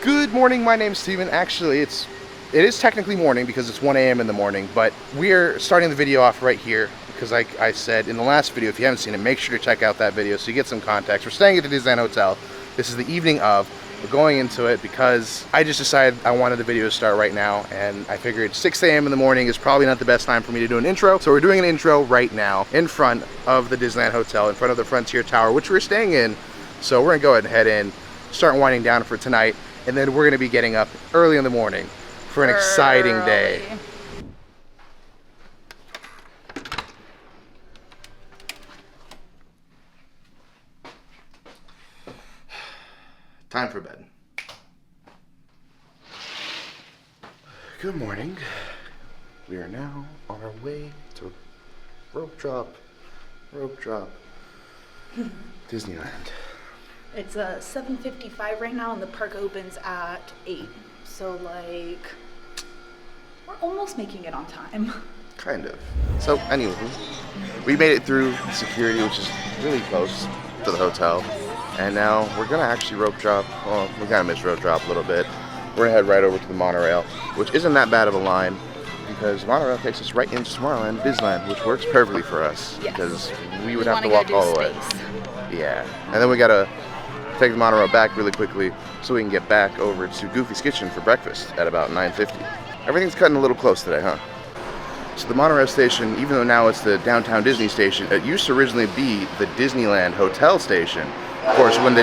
Good morning, my name's Steven. Actually, it is technically morning because it's 1 a.m. in the morning, but we're starting the video off right here because like I said in the last video, if you haven't seen it, make sure to check out that video so you get some context. We're staying at the Disneyland Hotel. This is the evening of. We're going into it because I just decided I wanted the video to start right now, and I figured 6 a.m. in the morning is probably not the best time for me to do an intro. So we're doing an intro right now in front of the Disneyland Hotel, in front of the Frontier Tower, which we're staying in. So we're gonna go ahead and head in, start winding down for tonight, and then we're gonna be getting up early in the morning for an exciting day. Time for bed. Good morning. We are now on our way to rope drop, Disneyland. It's 7:55 right now, and the park opens at 8. So like, we're almost making it on time. Kind of. So anyway, we made it through security, which is really close to the hotel. And now we're gonna actually rope drop. Well, we're gonna miss rope drop a little bit. We're gonna head right over to the Monorail, which isn't that bad of a line because Monorail takes us right into Tomorrowland, Disneyland, which works perfectly for us because we would have to walk all the way. Yeah, and then we gotta take the Monorail back really quickly so we can get back over to Goofy's Kitchen for breakfast at about 9:50. Everything's cutting a little close today, huh? So the Monorail station, even though now it's the Downtown Disney station, it used to originally be the Disneyland Hotel station. Of course, when the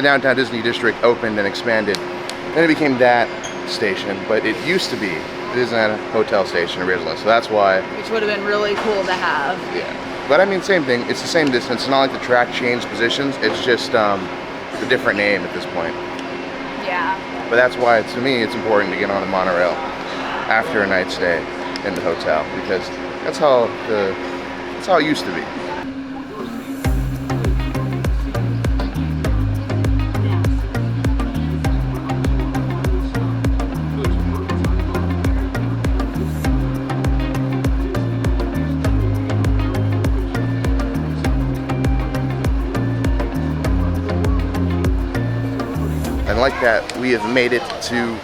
Downtown Disney District opened and expanded, then it became that station, but it used to be the Disneyland Hotel station originally, so that's why. Which would have been really cool to have. Yeah, but I mean, same thing, it's the same distance. It's not like the track changed positions, it's just a different name at this point. Yeah. But that's why, to me, it's important to get on the Monorail after a night stay in the hotel, because that's how it used to be. And like that, we have made it to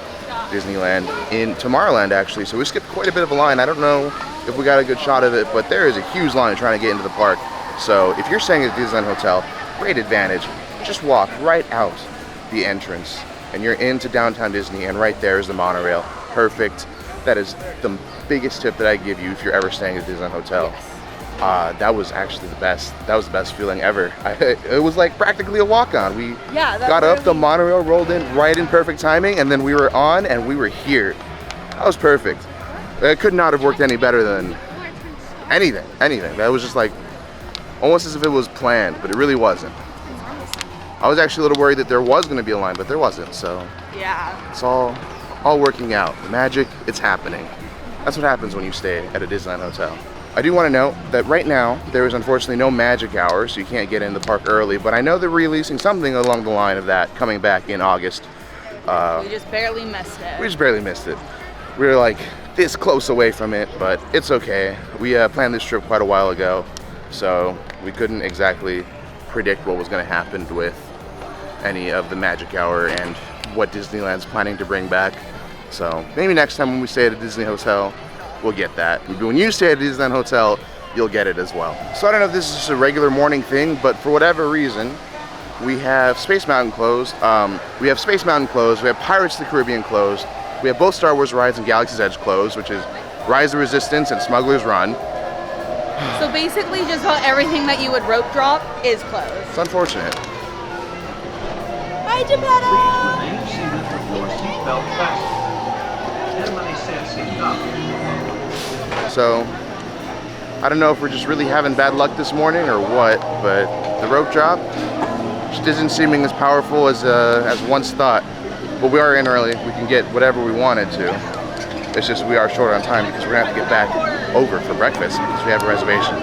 Disneyland in Tomorrowland actually. So we skipped quite a bit of a line. I don't know if we got a good shot of it, but there is a huge line trying to get into the park. So if you're staying at the Disneyland Hotel, great advantage. Just walk right out the entrance and you're into Downtown Disney, and right there is the Monorail. Perfect. That is the biggest tip that I give you if you're ever staying at the Disneyland Hotel. Yes. That was actually the best. That was the best feeling ever. It was like practically a walk-on. We got up, the Monorail rolled in right in perfect timing, and then we were on and we were here. That was perfect. It could not have worked any better than anything. That was just like almost as if it was planned, but it really wasn't. I was actually a little worried that there was going to be a line, but there wasn't. So yeah, it's all working out. The magic, it's happening. That's what happens when you stay at a Disneyland hotel. I do want to note that right now there is unfortunately no magic hour, so you can't get in the park early, but I know they're releasing something along the line of that coming back in August. we just barely missed it. We just barely missed it. We were like this close away from it, but it's okay. We planned this trip quite a while ago, so we couldn't exactly predict what was going to happen with any of the magic hour and what Disneyland's planning to bring back. So maybe next time when we stay at a Disney hotel, we'll get that. When you stay at a Disneyland Hotel, you'll get it as well. So I don't know if this is just a regular morning thing, but for whatever reason, we have Space Mountain closed. We have Space Mountain closed. We have Pirates of the Caribbean closed. We have both Star Wars rides and Galaxy's Edge closed, which is Rise of the Resistance and Smuggler's Run. So basically just about everything that you would rope drop is closed. It's unfortunate. Hi, Geppetto! So, I don't know if we're just really having bad luck this morning or what, but the rope drop just isn't seeming as powerful as once thought. But we are in early. We can get whatever we wanted to. It's just we are short on time because we're gonna have to get back over for breakfast because we have a reservation.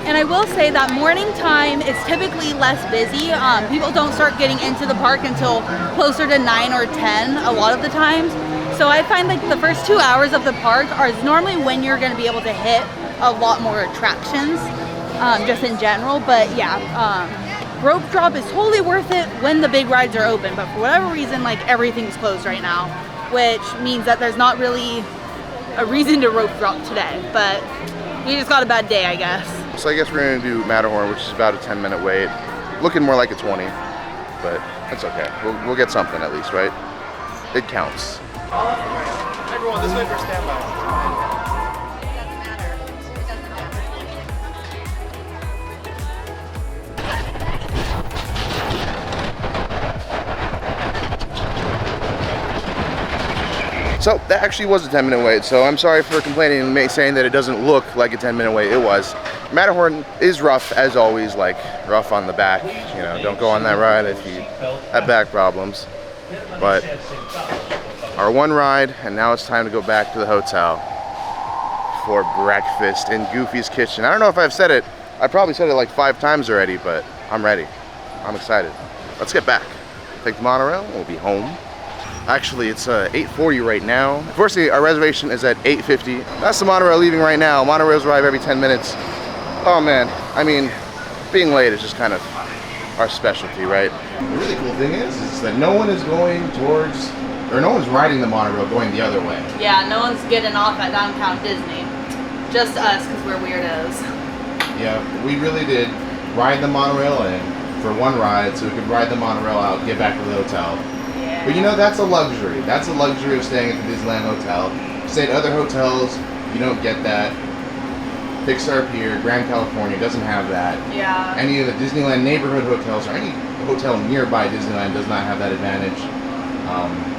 And I will say that morning time is typically less busy. People don't start getting into the park until closer to 9 or 10 a lot of the times. So I find like the first 2 hours of the park are normally when you're going to be able to hit a lot more attractions, just in general. But yeah, rope drop is totally worth it when the big rides are open, but for whatever reason, like everything's closed right now, which means that there's not really a reason to rope drop today, but we just got a bad day, I guess. So I guess we're gonna do Matterhorn, which is about a 10-minute wait. Looking more like a 20, but that's okay. We'll get something at least, right? It counts. Everyone, this way for standby. So that actually was a 10-minute wait, so I'm sorry for complaining and saying that it doesn't look like a 10-minute wait. It was. Matterhorn is rough, as always, like rough on the back. You know, don't go on that ride if you have back problems. But our one ride, and now it's time to go back to the hotel for breakfast in Goofy's Kitchen. I don't know if I've said it. I probably said it like 5 times already, but I'm ready. I'm excited. Let's get back. Take the monorail, and we'll be home. Actually, it's 8:40 right now. Unfortunately, our reservation is at 8:50. That's the monorail leaving right now. Monorails arrive every 10 minutes. Oh man, I mean, being late is just kind of our specialty, right? The really cool thing is that no one is going towards, or no one's riding the monorail going the other way. Yeah, no one's getting off at downtown Disney. Just us, because we're weirdos. Yeah, we really did ride the monorail in for one ride so we could ride the monorail out, get back to the hotel. But you know, that's a luxury. That's a luxury of staying at the Disneyland Hotel. Stay at other hotels, you don't get that. Pixar Pier, Grand California doesn't have that. Yeah. Any of the Disneyland neighborhood hotels or any hotel nearby Disneyland does not have that advantage.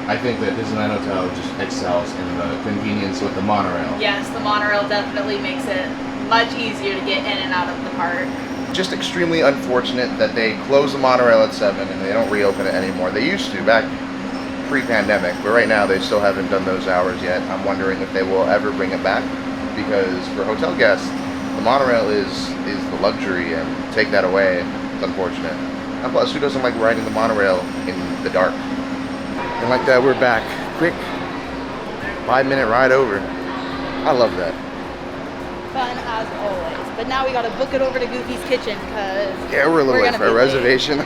I think that Disneyland Hotel just excels in the convenience with the monorail. Yes, the monorail definitely makes it much easier to get in and out of the park. Just extremely unfortunate that they close the monorail at 7 and they don't reopen it anymore. They used to back pre-pandemic, but right now they still haven't done those hours yet. I'm wondering if they will ever bring it back, because for hotel guests, the monorail is the luxury, and take that away, it's unfortunate. And plus, who doesn't like riding the monorail in the dark? And like that, we're back. Quick 5-minute ride over. I love that. Fun as always. But now we gotta book it over to Goofy's Kitchen, because Yeah, we're a little late for a late. reservation.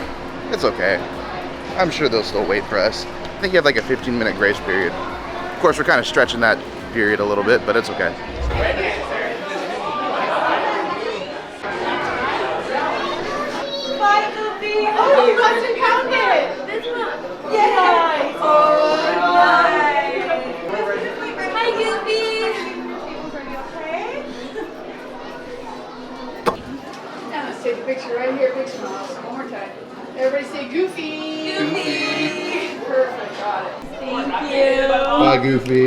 It's okay. I'm sure they'll still wait for us. I think you have like a 15-minute grace period. Of course, we're kind of stretching that period a little bit, but it's okay. Bye, Goofy! Oh, you got to count it! This one? Yeah! Oh, nice! Hi, Goofy! Now let's take a picture right here. Big smiles. One more time. Everybody say Goofy. Goofy! Perfect. Got it. Thank you! Bye, Goofy.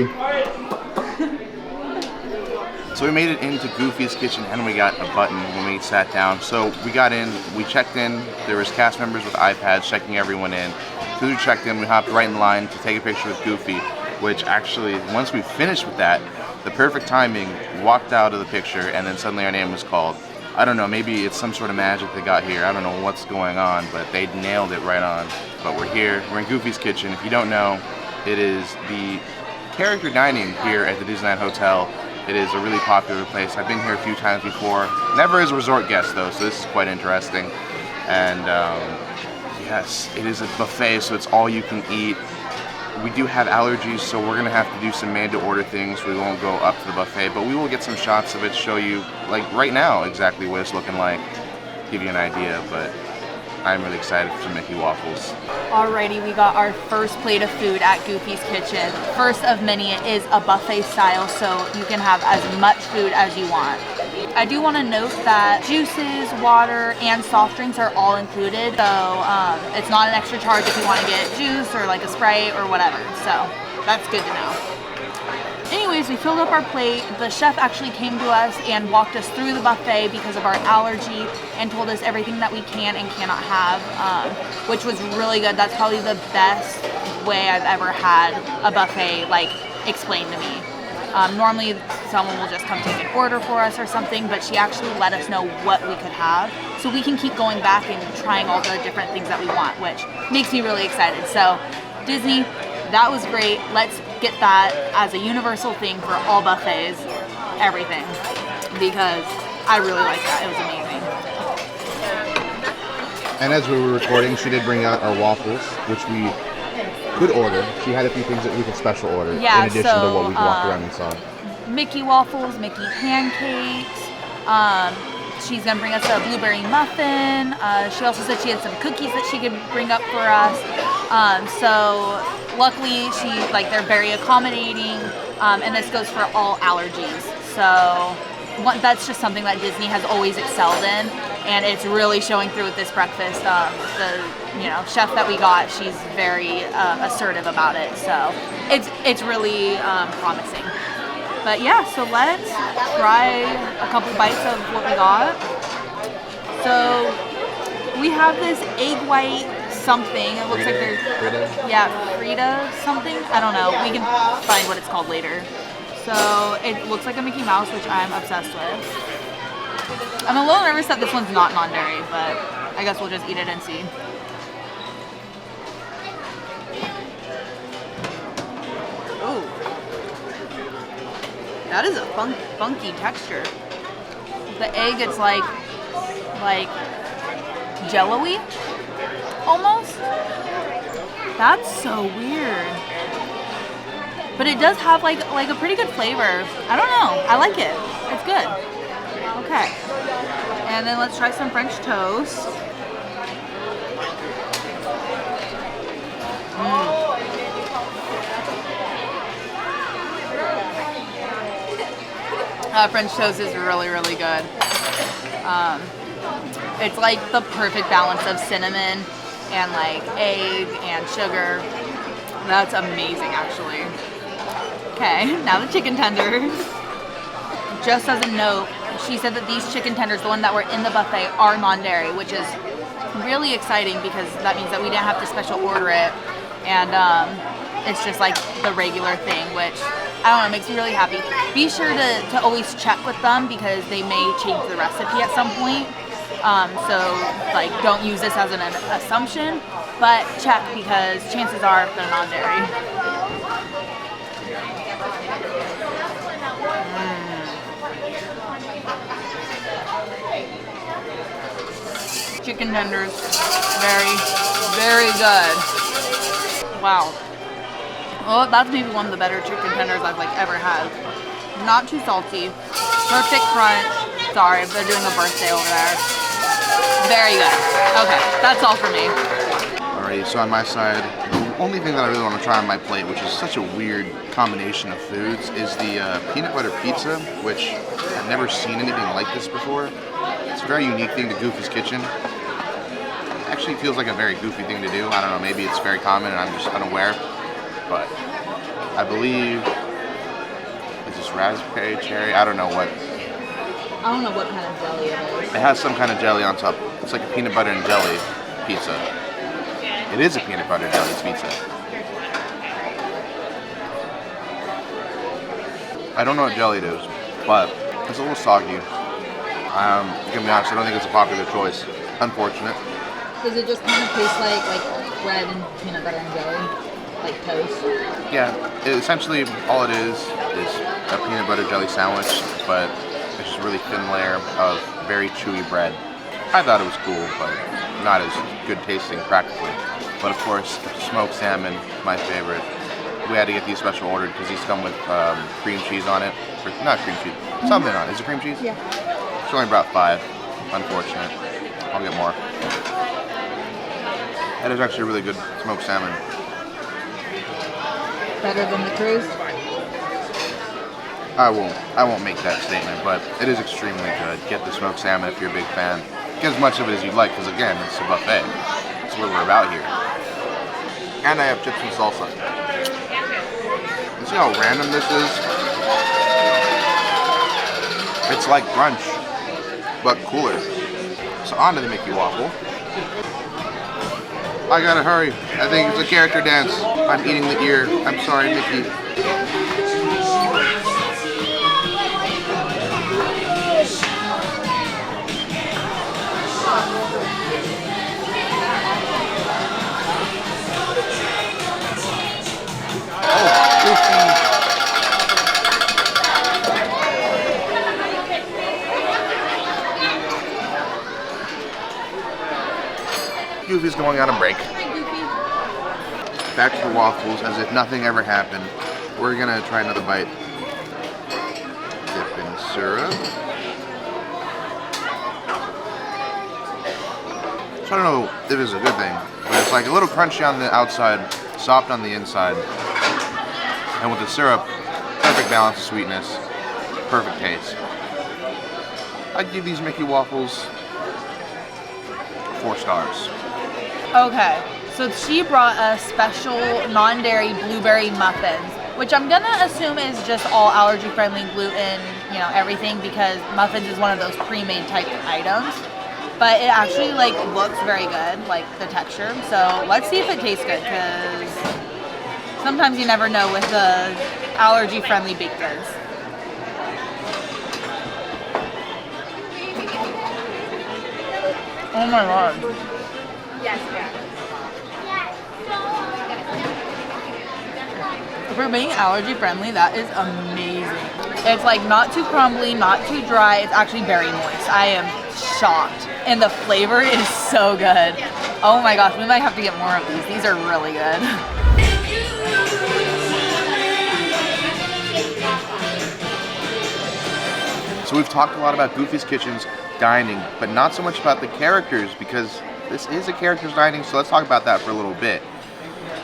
So we made it into Goofy's Kitchen and we got a button when we sat down. So we got in, we checked in, there was cast members with iPads checking everyone in. So we checked in, we hopped right in line to take a picture with Goofy, which actually, once we finished with that, the perfect timing, walked out of the picture and then suddenly our name was called. I don't know, maybe it's some sort of magic that got here. I don't know what's going on, but they nailed it right on. But we're here, we're in Goofy's Kitchen. If you don't know, it is the character dining here at the Disneyland Hotel. It is a really popular place. I've been here a few times before. Never as a resort guest though, so this is quite interesting. And yes, it is a buffet, so it's all you can eat. We do have allergies, so we're gonna have to do some made-to-order things. We won't go up to the buffet, but we will get some shots of it, show you, like right now, exactly what it's looking like, give you an idea, but I'm really excited for some Mickey waffles. Alrighty, we got our first plate of food at Goofy's Kitchen. First of many, it is a buffet style, so you can have as much food as you want. I do want to note that juices, water, and soft drinks are all included, so it's not an extra charge if you want to get juice or like a Sprite or whatever, so that's good to know. Anyways, we filled up our plate. The chef actually came to us and walked us through the buffet because of our allergy and told us everything that we can and cannot have, which was really good. That's probably the best way I've ever had a buffet like explained to me. Normally someone will just come take an order for us or something, but she actually let us know what we could have so we can keep going back and trying all the different things that we want, which makes me really excited. So Disney, that was great. Let's get that as a universal thing for all buffets, everything, because I really like that. It was amazing. And as we were recording, she did bring out our waffles, which we could order. She had a few things that we could special order Yeah, in addition to what we walked around and saw. Mickey waffles, Mickey pancakes. She's gonna bring us a blueberry muffin. She also said she had some cookies that she could bring up for us. So luckily, they're very accommodating, and this goes for all allergies. So that's just something that Disney has always excelled in, and it's really showing through with this breakfast. The chef that we got, she's very assertive about it. So it's really promising. But yeah, so let's try a couple bites of what we got. So we have this egg white something. It looks like there's Frida something. I don't know. We can find what it's called later. So it looks like a Mickey Mouse, which I'm obsessed with. I'm a little nervous that this one's not non-dairy, but I guess we'll just eat it and see. Ooh. That is a funky texture. The egg, it's like jello-y, almost. That's so weird. But it does have like a pretty good flavor. I don't know. I like it. It's good. Okay. And then let's try some French toast. French toast is really, really good. It's like the perfect balance of cinnamon and like egg and sugar. That's amazing, actually. Okay, now the chicken tenders. Just as a note, she said that these chicken tenders, the one that were in the buffet, are non-dairy, which is really exciting because that means that we didn't have to special order it. And it's just like the regular thing, which I don't know, makes me really happy. Be sure to always check with them because they may change the recipe at some point. So like don't use this as an assumption, but check because chances are they're non-dairy. Chicken tenders, very, very good. Wow. Well, that's maybe one of the better chicken tenders I've ever had. Not too salty, perfect crunch. Sorry, they're doing a birthday over there. Very good. Okay, that's all for me. Alrighty, so on my side, the only thing that I really want to try on my plate, which is such a weird combination of foods, is the peanut butter pizza, which I've never seen anything like this before. It's a very unique thing to Goofy's Kitchen. It actually feels like a very goofy thing to do. I don't know, maybe it's very common and I'm just unaware. But I believe, is this raspberry, cherry? I don't know what. I don't know what kind of jelly it is. It has some kind of jelly on top. It's like a peanut butter and jelly pizza. It is a peanut butter and jelly pizza. I don't know what jelly it is, but it's a little soggy. I'm gonna be honest, I don't think it's a popular choice. Unfortunate. Does it just kind of taste like bread and peanut butter and jelly? Like toast? Yeah, essentially all it is a peanut butter jelly sandwich, but it's just a really thin layer of very chewy bread. I thought it was cool, but not as good tasting practically. But of course, smoked salmon, my favorite. We had to get these special ordered because these come with cream cheese on it. Or, not cream cheese, something on it. Is it cream cheese? Yeah. She only brought 5. Unfortunate. I'll get more. That is actually a really good smoked salmon. Better than the cruise? I won't make that statement, but it is extremely good. Get the smoked salmon if you're a big fan. Get as much of it as you'd like, because again, it's a buffet. That's what we're about here. And I have chips and salsa. You see how random this is? It's like brunch, but cooler. So on to the Mickey waffle. I gotta hurry. I think it's a character dance. I'm eating the ear. I'm sorry, Mickey. Goofy's going on a break. Hi, Goofy. Back to the waffles as if nothing ever happened. We're gonna try another bite. Dip in syrup. So I don't know if it's a good thing, but it's like a little crunchy on the outside, soft on the inside. And with the syrup, perfect balance of sweetness, perfect taste. I'd give these Mickey waffles 4 stars. Okay, so she brought us special non-dairy blueberry muffins, which I'm gonna assume is just all allergy-friendly, gluten, you know, everything, because muffins is one of those pre-made type items. But it actually like looks very good, like the texture. So let's see if it tastes good, because sometimes you never know with the allergy-friendly baked goods. Oh my god. For being allergy friendly, that is amazing. It's like not too crumbly, not too dry. It's actually very moist. I am shocked. And the flavor is so good. Oh my gosh, we might have to get more of these. These are really good. So we've talked a lot about Goofy's Kitchen's dining, but not so much about the characters, because this is a character's dining, so let's talk about that for a little bit.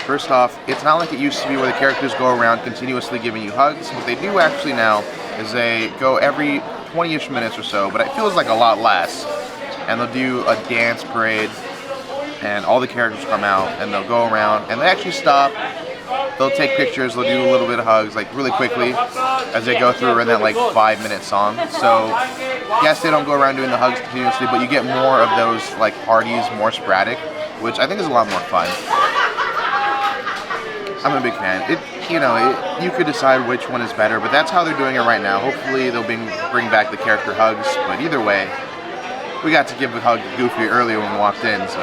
First off, it's not like it used to be where the characters go around continuously giving you hugs. What they do actually now is they go every 20-ish minutes or so, but it feels like a lot less. And they'll do a dance parade, and all the characters come out, and they'll go around, and they actually stop. They'll take pictures, they'll do a little bit of hugs, like really quickly, as they go through in that like 5-minute song. So, yes, they don't go around doing the hugs continuously, but you get more of those like parties, more sporadic, which I think is a lot more fun. I'm a big fan. You could decide which one is better, but that's how they're doing it right now. Hopefully they'll bring back the character hugs, but either way, we got to give a hug to Goofy earlier when we walked in, so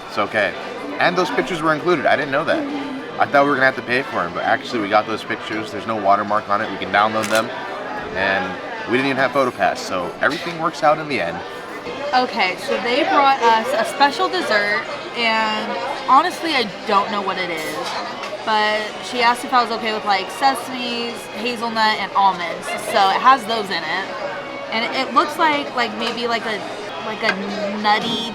it's okay. And those pictures were included. I didn't know that. I thought we were gonna have to pay for them, but actually we got those pictures. There's no watermark on it. We can download them, and we didn't even have PhotoPass, so everything works out in the end. Okay, so they brought us a special dessert, and honestly I don't know what it is. But she asked if I was okay with like sesames, hazelnut, and almonds. So it has those in it, and it looks like maybe like a nutty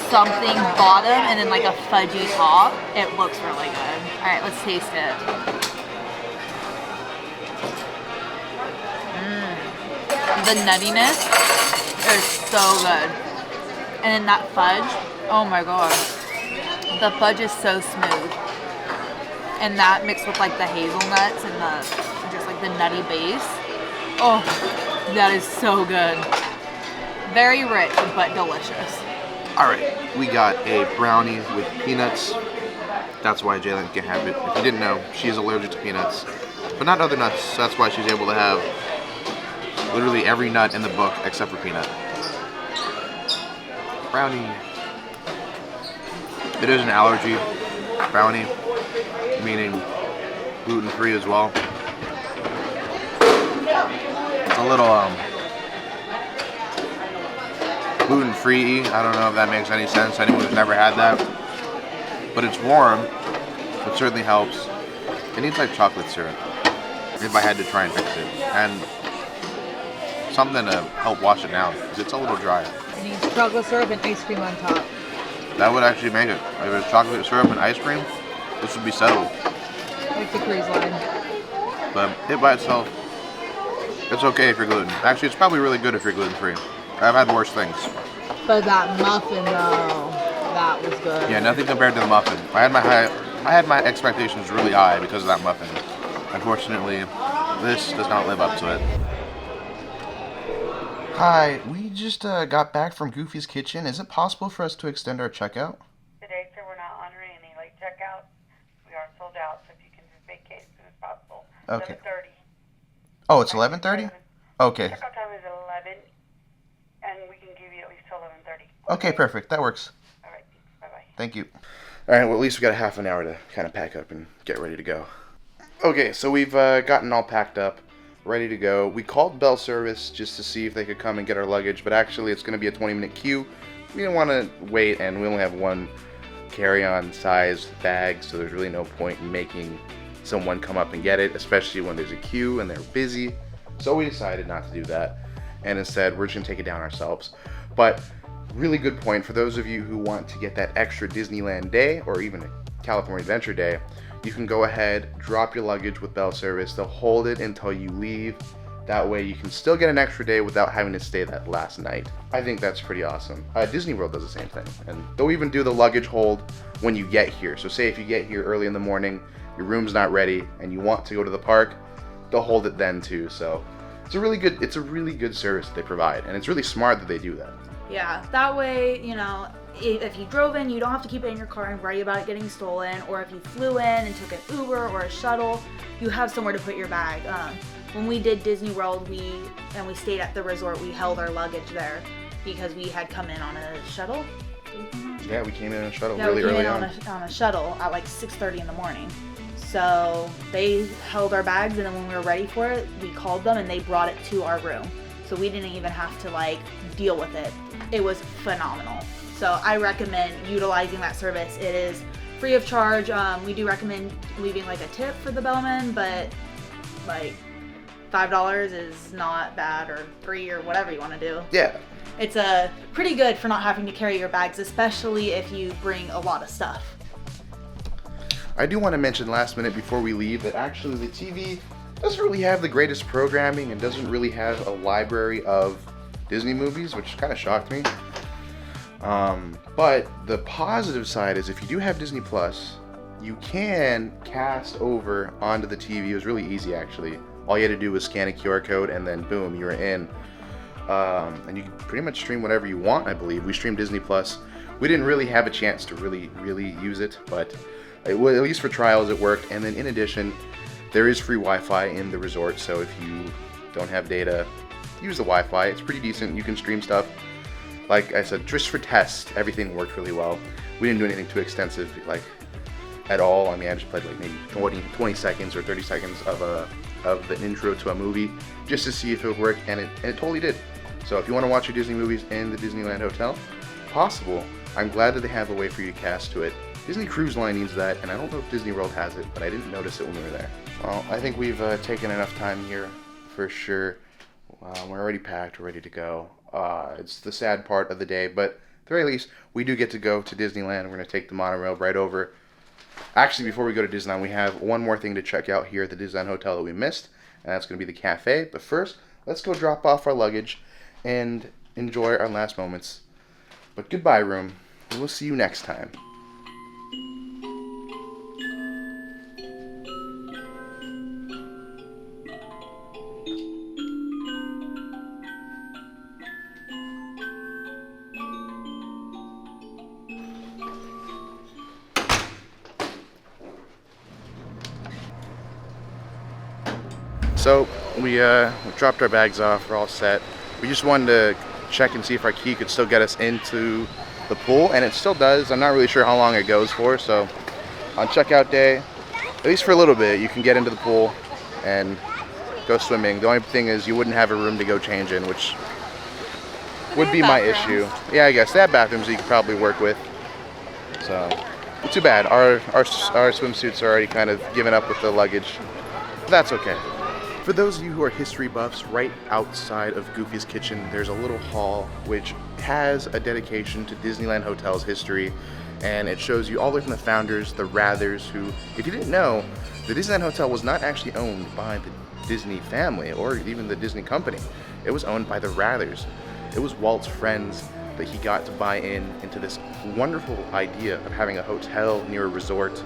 something bottom and then like a fudgy top. It looks really good. All right, let's taste it. The nuttiness is so good, and then that fudge. Oh my god, the fudge is so smooth. And that mixed with like the hazelnuts and just like the nutty base. Oh, that is so good. Very rich, but delicious. All right, we got a brownie with peanuts. That's why Jalen can have it. If you didn't know, she is allergic to peanuts, but not other nuts. So that's why she's able to have literally every nut in the book except for peanut. Brownie. It is an allergy brownie, meaning gluten-free as well. It's a little gluten-free. I don't know if that makes any sense to anyone who's never had that, but it's warm, which certainly helps. It needs like chocolate syrup if I had to try and fix it, and something to help wash it down because it's a little dry. It needs chocolate syrup and ice cream on top. That would actually make it. If it was chocolate syrup and ice cream, this would be settled. Like the cruise line. But it by itself, it's okay if you're gluten. Actually, it's probably really good if you're gluten-free. I've had worse things. But that muffin though, that was good. Yeah, nothing compared to the muffin. I had my expectations really high because of that muffin. Unfortunately, this does not live up to it. Hi, we just got back from Goofy's Kitchen. Is it possible for us to extend our checkout? Today, sir, we're not honoring any late checkouts. We are sold out, so if you can just vacate as soon as possible. Okay. 11:30. Oh, it's 11:30? Okay. Checkout time is 11, and we can give you at least till 11:30. Okay, perfect. That works. All right. Bye-bye. Thank you. All right, well, at least we got a half an hour to kind of pack up and get ready to go. Okay, so we've gotten all packed up, ready to go. We called Bell Service just to see if they could come and get our luggage, but actually it's going to be a 20-minute queue we didn't want to wait, and we only have one carry-on size bag, so there's really no point in making someone come up and get it, especially when there's a queue and they're busy. So we decided not to do that, and instead we're just gonna take it down ourselves. But really good point for those of you who want to get that extra Disneyland day or even a California Adventure day. You can go ahead, drop your luggage with bell service. They'll hold it until you leave. That way you can still get an extra day without having to stay that last night. I think that's pretty awesome. Disney World does the same thing, and they'll even do the luggage hold when you get here. So say if you get here early in the morning, your room's not ready, and you want to go to the park, they'll hold it then too. So it's a really good service that they provide, and it's really smart that they do that. Yeah, that way, you know, if you drove in, you don't have to keep it in your car and worry about it getting stolen, or if you flew in and took an Uber or a shuttle, you have somewhere to put your bag. When we did Disney World, we stayed at the resort, we held our luggage there because we had come in on a shuttle. Yeah, we came in on a shuttle Yeah, really we came early in on. on a shuttle at like 6:30 in the morning. So they held our bags, and then when we were ready for it, we called them and they brought it to our room. So we didn't even have to like deal with it. It was phenomenal. So I recommend utilizing that service. It is free of charge. We do recommend leaving like a tip for the bellman, but like $5 is not bad, or free, or whatever you want to do. Yeah. It's pretty good for not having to carry your bags, especially if you bring a lot of stuff. I do want to mention last minute before we leave that actually the TV doesn't really have the greatest programming and doesn't really have a library of Disney movies, which kind of shocked me. But the positive side is if you do have Disney Plus, you can cast over onto the TV. It was really easy actually. All you had to do was scan a QR code and then boom, you were in. And you can pretty much stream whatever you want, I believe. We streamed Disney Plus. We didn't really have a chance to really use it, but at least for trials it worked. And then in addition, there is free Wi-Fi in the resort, so if you don't have data, use the Wi-Fi. It's pretty decent. You can stream stuff. Like I said, just for test, everything worked really well. We didn't do anything too extensive, like at all. I mean, I just played like maybe 20 seconds or 30 seconds of the intro to a movie just to see if it would work, and it totally did. So if you want to watch your Disney movies in the Disneyland Hotel, possible. I'm glad that they have a way for you to cast to it. Disney Cruise Line needs that, and I don't know if Disney World has it, but I didn't notice it when we were there. Well, I think we've taken enough time here for sure. We're already packed, we're ready to go. It's the sad part of the day, but at the very least, we do get to go to Disneyland. We're going to take the monorail right over. Actually, before we go to Disneyland, we have one more thing to check out here at the Disneyland Hotel that we missed, and that's going to be the cafe. But first, let's go drop off our luggage and enjoy our last moments. But goodbye, room. We'll see you next time. So we dropped our bags off, we're all set. We just wanted to check and see if our key could still get us into the pool, and it still does. I'm not really sure how long it goes for, so on checkout day, at least for a little bit, you can get into the pool and go swimming. The only thing is you wouldn't have a room to go change in, which would be my issue. Yeah, I guess they have bathrooms that you could probably work with. So, too bad. Our swimsuits are already kind of given up with the luggage. That's okay. For those of you who are history buffs, right outside of Goofy's Kitchen, there's a little hall which has a dedication to Disneyland Hotel's history, and it shows you all the way from the founders, the Rathers, who, if you didn't know, the Disneyland Hotel was not actually owned by the Disney family or even the Disney company. It was owned by the Rathers. It was Walt's friends that he got to buy into this wonderful idea of having a hotel near a resort.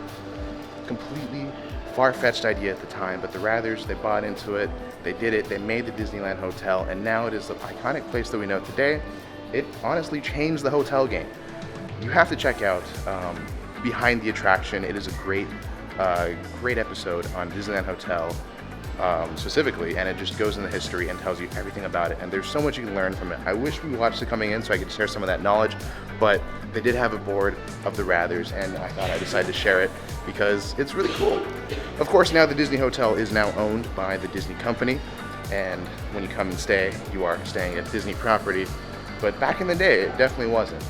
Completely far-fetched idea at the time, but the Rathers, they bought into it, they did it, they made the Disneyland Hotel, and now it is the iconic place that we know today. It honestly changed the hotel game. You have to check out Behind the Attraction. It is a great episode on Disneyland Hotel specifically, and it just goes into history and tells you everything about it, and there's so much you can learn from it. I wish we watched it coming in so I could share some of that knowledge, but they did have a board of the Rathers, and I thought I decided to share it because it's really cool. Of course, now the Disney Hotel is now owned by the Disney company, and when you come and stay, you are staying at Disney property. But back in the day, it definitely wasn't,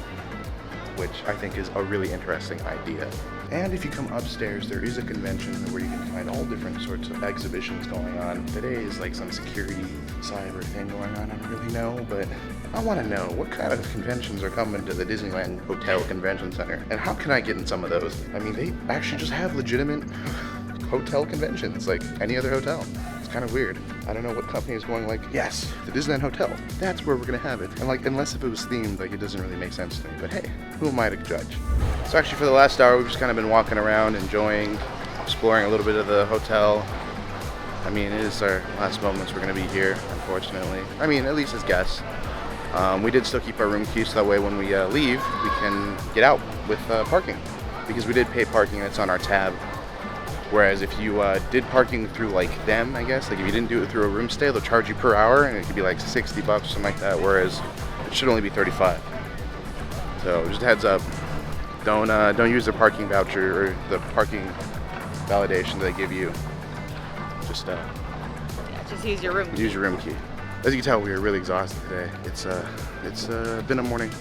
which I think is a really interesting idea. And if you come upstairs, there is a convention where you can find all different sorts of exhibitions going on. Today is like some security cyber thing going on, I don't really know, but I want to know what kind of conventions are coming to the Disneyland Hotel Convention Center, and how can I get in some of those? I mean, they actually just have legitimate hotel conventions like any other hotel. It's kind of weird. I don't know what company is going like, yes, the Disneyland Hotel, that's where we're gonna have it. And like, unless if it was themed, like it doesn't really make sense to me, but hey, who am I to judge? So actually for the last hour, we've just kind of been walking around, enjoying, exploring a little bit of the hotel. I mean, it is our last moments we're gonna be here, unfortunately. I mean, at least as guests. We did still keep our room keys, so that way when we leave, we can get out with parking. Because we did pay parking, it's on our tab. Whereas if you did parking through like them, I guess, like if you didn't do it through a room stay, they'll charge you per hour, and it could be like 60 bucks, something like that, whereas it should only be 35. So just a heads up, don't use the parking voucher or the parking validation they give you. Just use your room key. Use your room key. As you can tell, we are really exhausted today. It's been a morning,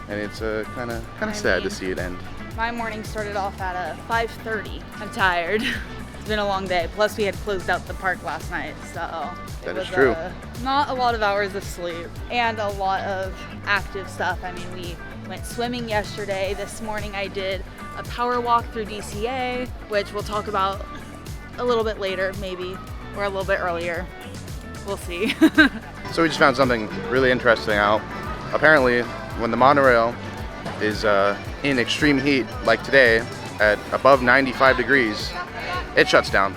and it's kind of sad to see it end. My morning started off at 5:30. I'm tired. It's been a long day. Plus, we had closed out the park last night, so it was true. Not a lot of hours of sleep and a lot of active stuff. I mean, we went swimming yesterday. This morning, I did a power walk through DCA, which we'll talk about a little bit later, maybe, or a little bit earlier. We'll see. So we just found something really interesting out. Apparently, when the monorail is in extreme heat, like today, at above 95 degrees, it shuts down.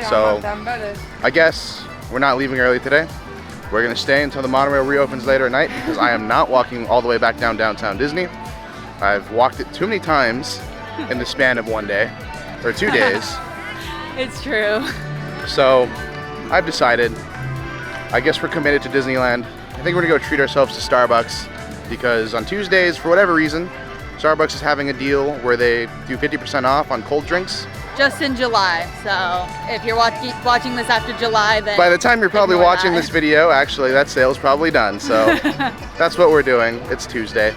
So I guess we're not leaving early today. We're gonna stay until the monorail reopens later at night, because I am not walking all the way back down downtown Disney. I've walked it too many times in the span of one day, or 2 days. It's true. So I've decided, I guess we're committed to Disneyland. I think we're gonna go treat ourselves to Starbucks, because on Tuesdays, for whatever reason, Starbucks is having a deal where they do 50% off on cold drinks. Just in July, so if you're watching this after July, then by the time you're probably watching this video, actually that sale's probably done, so that's what we're doing. It's Tuesday.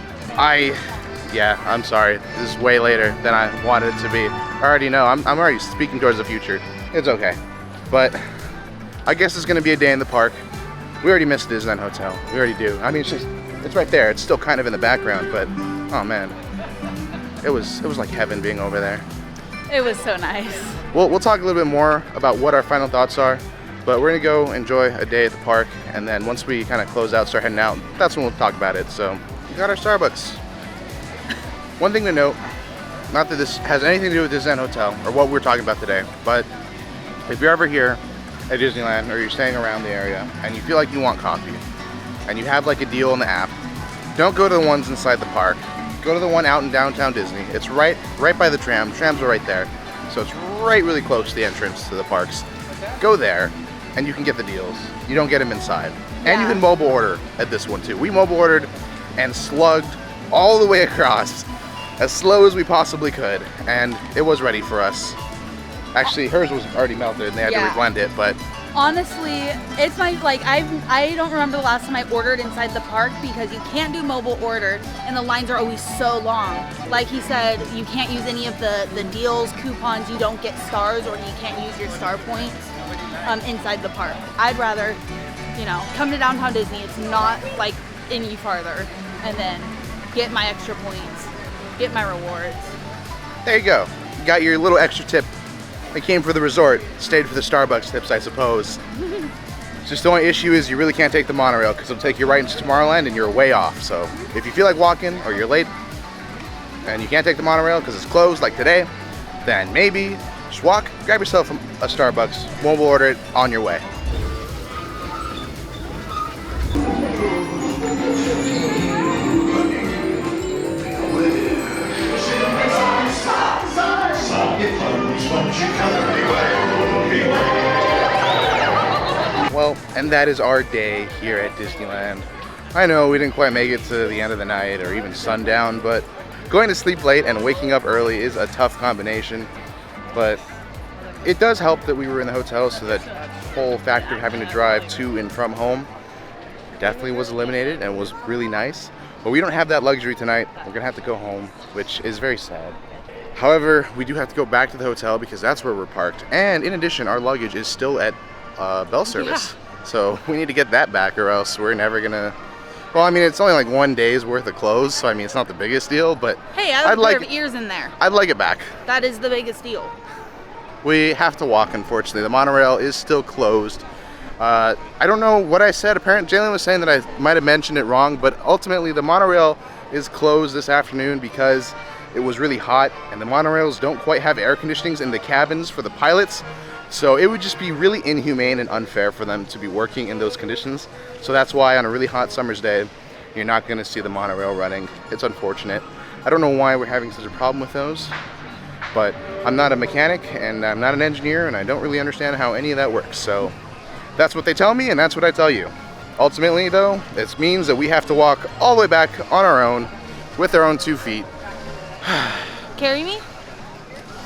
Yeah, I'm sorry, this is way later than I wanted it to be. I already know, I'm already speaking towards the future. It's okay, but I guess it's gonna be a day in the park. We already missed Disneyland Hotel, we already do. I mean, it's right there, it's still kind of in the background, but oh man, it was like heaven being over there. It was so nice. We'll talk a little bit more about what our final thoughts are, but we're gonna go enjoy a day at the park, and then once we kind of close out, start heading out, that's when we'll talk about it. So we got our Starbucks. One thing to note, not that this has anything to do with Disneyland Hotel or what we're talking about today, but if you're ever here at Disneyland or you're staying around the area and you feel like you want coffee and you have like a deal in the app, don't go to the ones inside the park. Go to the one out in downtown Disney. It's right by the tram. Trams are right there. So it's really close to the entrance to the parks. Go there and you can get the deals. You don't get them inside. And you can mobile order at this one too. We mobile ordered and slugged all the way across as slow as we possibly could, and it was ready for us. Actually, hers was already melted and they had to reblend it, but honestly, it's I don't remember the last time I ordered inside the park, because you can't do mobile order and the lines are always so long. Like he said, you can't use any of the deals, coupons, you don't get stars, or you can't use your star points inside the park. I'd rather, come to downtown Disney, it's not like any farther, and then get my extra points, get my rewards. There you go. You got your little extra tip. I came for the resort, stayed for the Starbucks tips, I suppose. Just the only issue is you really can't take the monorail, because it'll take you right into Tomorrowland and you're way off. So if you feel like walking or you're late and you can't take the monorail because it's closed like today, then maybe just walk, grab yourself a Starbucks, mobile order it, on your way. Well, and that is our day here at Disneyland. I know we didn't quite make it to the end of the night or even sundown, but going to sleep late and waking up early is a tough combination. But it does help that we were in the hotel, so that whole factor of having to drive to and from home definitely was eliminated and was really nice. But we don't have that luxury tonight. We're gonna have to go home, which is very sad. However, we do have to go back to the hotel because that's where we're parked. And in addition, our luggage is still at bell service. Yeah. So we need to get that back or else we're never gonna... Well, I mean, it's only like 1 day's worth of clothes, so I mean, it's not the biggest deal, but... Hey, I have a pair of ears in there. I'd like it back. That is the biggest deal. We have to walk, unfortunately. The monorail is still closed. I don't know what I said. Apparently, Jalen was saying that I might have mentioned it wrong, but ultimately the monorail is closed this afternoon because it was really hot, and the monorails don't quite have air conditionings in the cabins for the pilots, so it would just be really inhumane and unfair for them to be working in those conditions. So that's why on a really hot summer's day, you're not going to see the monorail running. It's unfortunate. I don't know why we're having such a problem with those, but I'm not a mechanic and I'm not an engineer, and I don't really understand how any of that works. So that's what they tell me, and that's what I tell you. Ultimately, though, it means that we have to walk all the way back on our own with our own 2 feet. Carry me?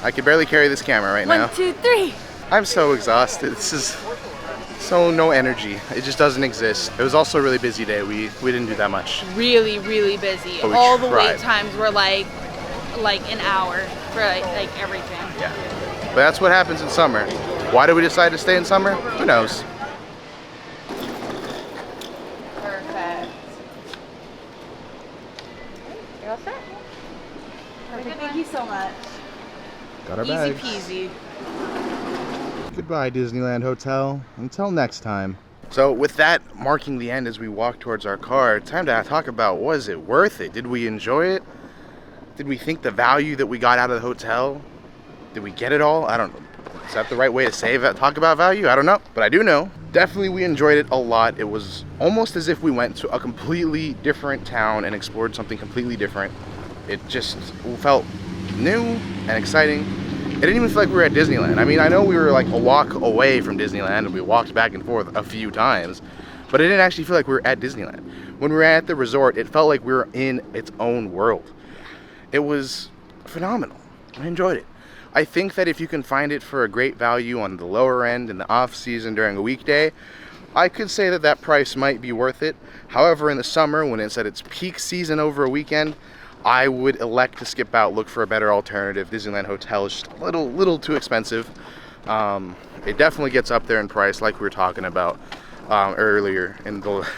I can barely carry this camera right now. 1, 2, 3. I'm so exhausted. This is so no energy. It just doesn't exist. It was also a really busy day. We didn't do that much. Really, really busy. But we all the tried. wait times were like an hour for like everything. Yeah. But that's what happens in summer. Why do we decide to stay in summer? Who knows? Perfect. You're all set? Perfect. Thank you so much. Got our Easy bags. peasy. Goodbye, Disneyland Hotel. Until next time. So with that marking the end as we walk towards our car, time to talk about, was it worth it? Did we enjoy it? Did we think the value that we got out of the hotel? Did we get it all? I don't know. Is that the right way to say that? Talk about value? I don't know. But I do know. Definitely we enjoyed it a lot. It was almost as if we went to a completely different town and explored something completely different. It just felt new and exciting. It didn't even feel like we were at Disneyland. I mean, I know we were like a walk away from Disneyland and we walked back and forth a few times, but it didn't actually feel like we were at Disneyland. When we were at the resort, it felt like we were in its own world. It was phenomenal. I enjoyed it. I think that if you can find it for a great value on the lower end in the off season during a weekday, I could say that that price might be worth it. However, in the summer, when it's at its peak season over a weekend, I would elect to skip out, look for a better alternative. Disneyland Hotel is just a little too expensive. It definitely gets up there in price, like we were talking about earlier in the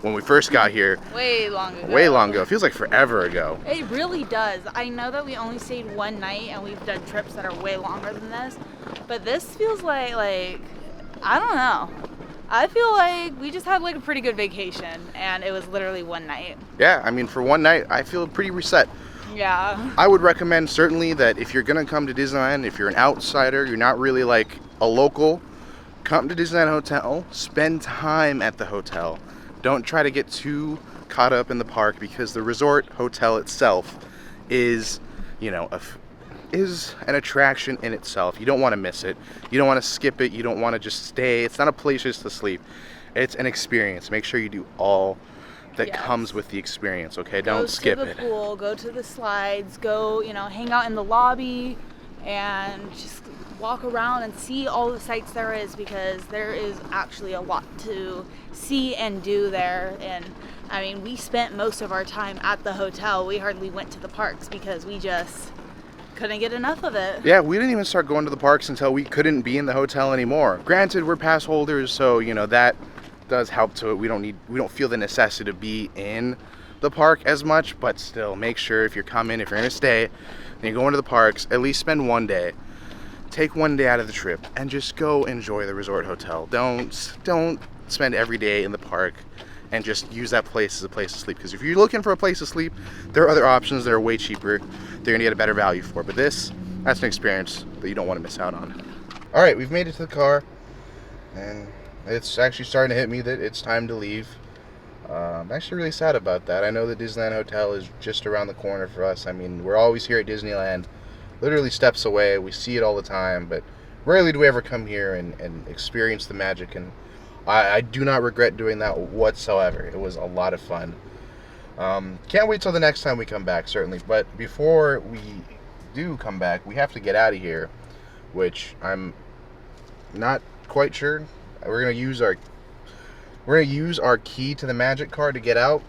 when we first got here. Way long ago. Way long ago. It feels like forever ago. It really does. I know that we only stayed 1 night and we've done trips that are way longer than this, but this feels like I don't know. I feel like we just had like a pretty good vacation and it was literally 1 night. Yeah, I mean, for 1 night, I feel pretty reset. Yeah. I would recommend certainly that if you're gonna come to Disneyland, if you're an outsider, you're not really like a local, come to Disneyland Hotel, spend time at the hotel. Don't try to get too caught up in the park because the resort hotel itself is, you know, is an attraction in itself. You don't want to miss it. You don't want to skip it. You don't want to just stay. It's not a place just to sleep. It's an experience. Make sure you do all that comes with the experience, okay? Don't skip it. Go to the pool, go to the slides, go, you know, hang out in the lobby and just walk around and see all the sights there is, because there is actually a lot to see and do there. And I mean, we spent most of our time at the hotel. We hardly went to the parks because we just couldn't get enough of it. Yeah, we didn't even start going to the parks until we couldn't be in the hotel anymore. Granted, we're pass holders, so you know that does help to it. We don't feel the necessity to be in the park as much, but still make sure if you're coming, if you're gonna stay and you're going to the parks, at least spend 1 day. Take 1 day out of the trip and just go enjoy the resort hotel. Don't spend every day in the park and just use that place as a place to sleep, because if you're looking for a place to sleep, there are other options that are way cheaper. They're gonna get a better value for, but that's an experience that you don't want to miss out on. All right, we've made it to the car and it's actually starting to hit me that it's time to leave. I'm actually really sad about that. I know the Disneyland Hotel is just around the corner for us. I mean, we're always here at Disneyland, literally steps away. We see it all the time, but rarely do we ever come here and experience the magic, and I do not regret doing that whatsoever. It was a lot of fun. Can't wait till the next time we come back, certainly. But before we do come back, we have to get out of here, which I'm not quite sure. We're going to use our We're gonna use our key to the magic card to get out.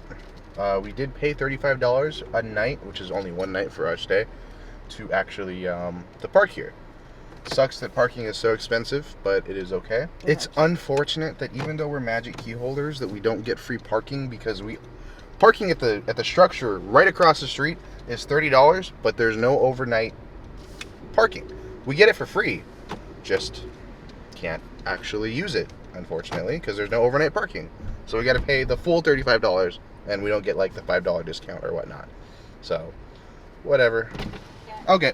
We did pay $35 a night, which is only one night for our stay, to actually to park here. Sucks that parking is so expensive, but it is okay. It's unfortunate that even though we're magic key holders, that we don't get free parking, because parking at the structure right across the street is $30, but there's no overnight parking. We get it for free, just can't actually use it, unfortunately, because there's no overnight parking. So we got to pay the full $35, and we don't get like the $5 discount or whatnot. So, whatever. Okay.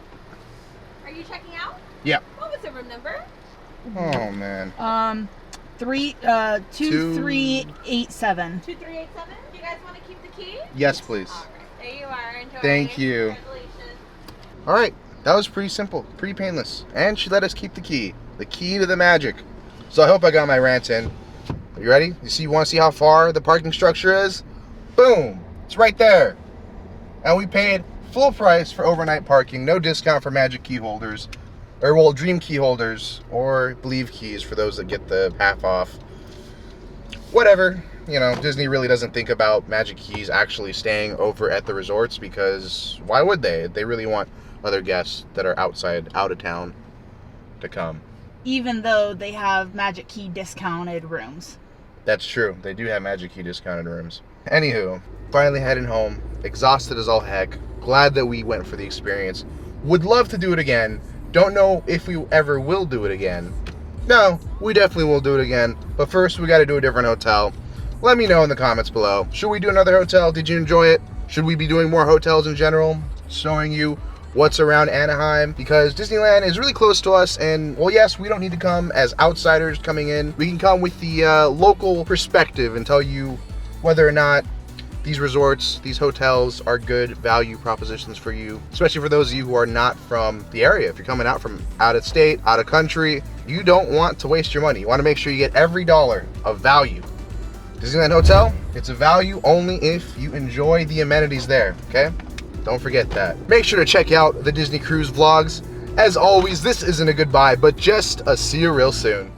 Are you checking out? Yeah. What was the room number? Oh man. 2387. 2387. Do you guys want to keep the key? Yes, please. All right. There you are. Enjoy. Thank you. Congratulations. All right. That was pretty simple, pretty painless, and she let us keep the key to the magic. So I hope I got my rant in. Are you ready? You want to see how far the parking structure is? Boom! It's right there. And we paid full price for overnight parking, no discount for magic key holders, or well, dream key holders, or believe keys for those that get the half off. Whatever. You know, Disney really doesn't think about magic keys actually staying over at the resorts, because why would they? They really want other guests that are out of town to come. Even though they have magic key discounted rooms. That's true. They do have magic key discounted rooms. Anywho, finally heading home, exhausted as all heck. Glad that we went for the experience. Would love to do it again. Don't know if we ever will do it again. No, we definitely will do it again. But first, we got to do a different hotel. Let me know in the comments below. Should we do another hotel? Did you enjoy it? Should we be doing more hotels in general? Showing you what's around Anaheim, because Disneyland is really close to us, and well, yes, we don't need to come as outsiders coming in. We can come with the local perspective and tell you whether or not these resorts, these hotels are good value propositions for you, especially for those of you who are not from the area. If you're coming out from out of state, out of country, you don't want to waste your money. You want to make sure you get every dollar of value. Disneyland Hotel, it's a value only if you enjoy the amenities there, okay? Don't forget that. Make sure to check out the Disney Cruise vlogs. As always, this isn't a goodbye, but just a see you real soon.